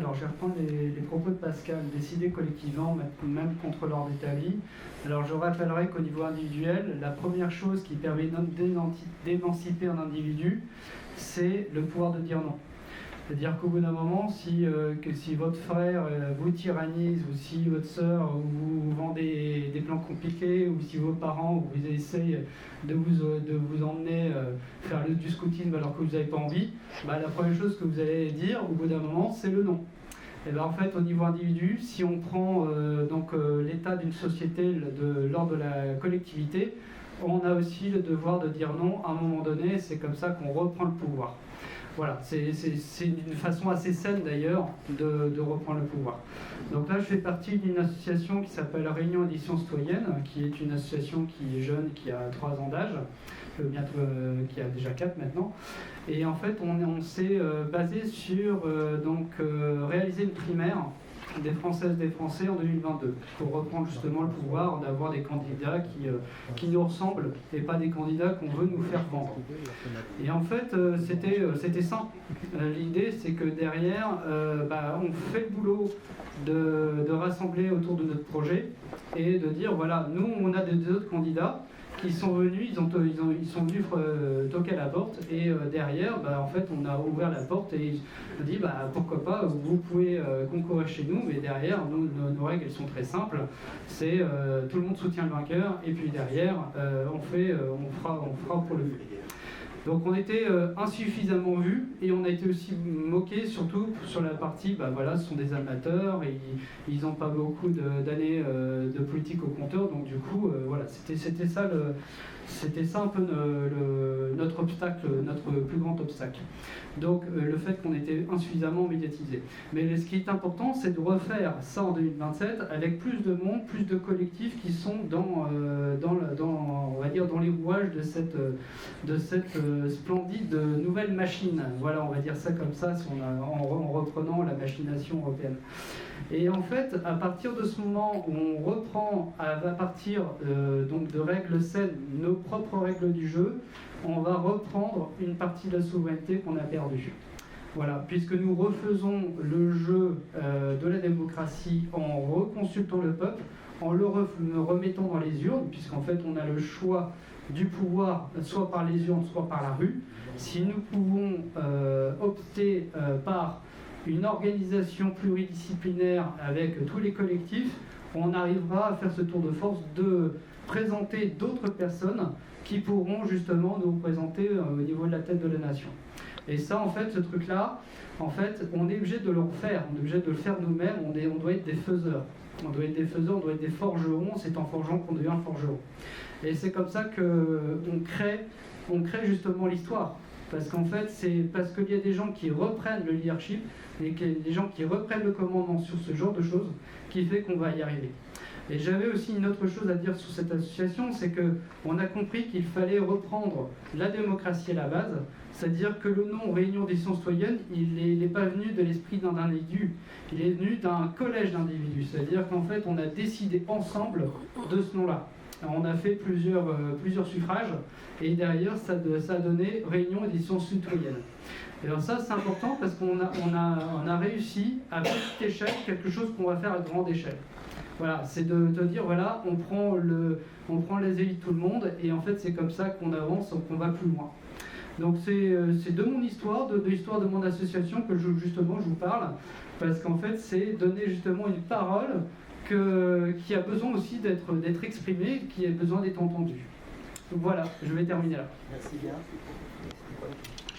alors je vais reprendre les propos de Pascal, décider collectivement, même contre l'ordre établi. Alors je rappellerai qu'au niveau individuel, la première chose qui permet d'émanciper un individu, c'est le pouvoir de dire non. C'est-à-dire qu'au bout d'un moment, si votre frère vous tyrannise, ou si votre sœur vous vend des plans compliqués, ou si vos parents vous essayent de vous emmener faire du scoutisme alors que vous n'avez pas envie, la première chose que vous allez dire au bout d'un moment, c'est le non. Et en fait, au niveau individu, si on prend l'état d'une société de l'ordre de la collectivité, on a aussi le devoir de dire non à un moment donné, c'est comme ça qu'on reprend le pouvoir. Voilà, c'est une façon assez saine d'ailleurs de reprendre le pouvoir. Donc là, je fais partie d'une association qui s'appelle Réunion Édition Citoyenne, qui est une association qui est jeune, qui a 3 ans d'âge, bientôt qui a déjà 4 maintenant. Et en fait, on s'est basé sur réaliser une primaire des Françaises, des Français en 2022, pour reprendre justement le pouvoir d'avoir des candidats qui nous ressemblent et pas des candidats qu'on veut nous faire vendre. Et en fait, c'était simple. L'idée, c'est que derrière, on fait le boulot de rassembler autour de notre projet et de dire, voilà, nous, on a des autres candidats qui sont venus, ils sont venus toquer à la porte et derrière, en fait, on a ouvert la porte et on a dit, pourquoi pas, vous pouvez concourir chez nous, mais derrière, nos règles, elles sont très simples, c'est tout le monde soutient le vainqueur et puis derrière, on fera pour le fait. Donc on était insuffisamment vus et on a été aussi moqués surtout sur la partie, ce sont des amateurs et ils n'ont pas beaucoup d'années de politique au compteur, donc du coup c'était ça un peu notre obstacle, notre plus grand obstacle. Donc le fait qu'on était insuffisamment médiatisé. Mais ce qui est important, c'est de refaire ça en 2027 avec plus de monde, plus de collectifs qui sont dans les rouages de cette splendide nouvelle machine. Voilà, on va dire ça comme ça, en reprenant la machination européenne. Et en fait, à partir de ce moment où on reprend, à partir de règles saines, nos propres règles du jeu, on va reprendre une partie de la souveraineté qu'on a perdue. Voilà, puisque nous refaisons le jeu de la démocratie en reconsultant le peuple, en le remettant dans les urnes, puisqu'en fait on a le choix du pouvoir, soit par les urnes, soit par la rue. Si nous pouvons opter par une organisation pluridisciplinaire avec tous les collectifs, on arrivera à faire ce tour de force de présenter d'autres personnes qui pourront justement nous représenter au niveau de la tête de la nation. Et ça, en fait, ce truc-là, en fait, on est obligé de le refaire, on est obligé de le faire nous-mêmes, on doit être des faiseurs. On doit être des faiseurs, on doit être des forgerons, c'est en forgeant qu'on devient forgeron. Et c'est comme ça qu'on crée justement l'histoire. Parce qu'en fait, c'est parce qu'il y a des gens qui reprennent le leadership et des gens qui reprennent le commandement sur ce genre de choses qui fait qu'on va y arriver. Et j'avais aussi une autre chose à dire sur cette association, c'est qu'on a compris qu'il fallait reprendre la démocratie à la base, c'est-à-dire que le nom Réunion Édition Citoyenne, il n'est pas venu de l'esprit d'un individu, il est venu d'un collège d'individus, c'est-à-dire qu'en fait on a décidé ensemble de ce nom-là. On a fait plusieurs suffrages et derrière ça a donné Réunion Édition Citoyenne. Et alors ça c'est important parce qu'on a réussi à petite échelle quelque chose qu'on va faire à grande échelle. Voilà, c'est de dire voilà, on prend les élites de tout le monde et en fait c'est comme ça qu'on avance, qu'on va plus loin. Donc c'est de mon histoire, de l'histoire de mon association que je vous parle, parce qu'en fait c'est donner justement une parole qui a besoin aussi d'être exprimée, qui a besoin d'être entendue. Donc voilà, je vais terminer là. Merci bien.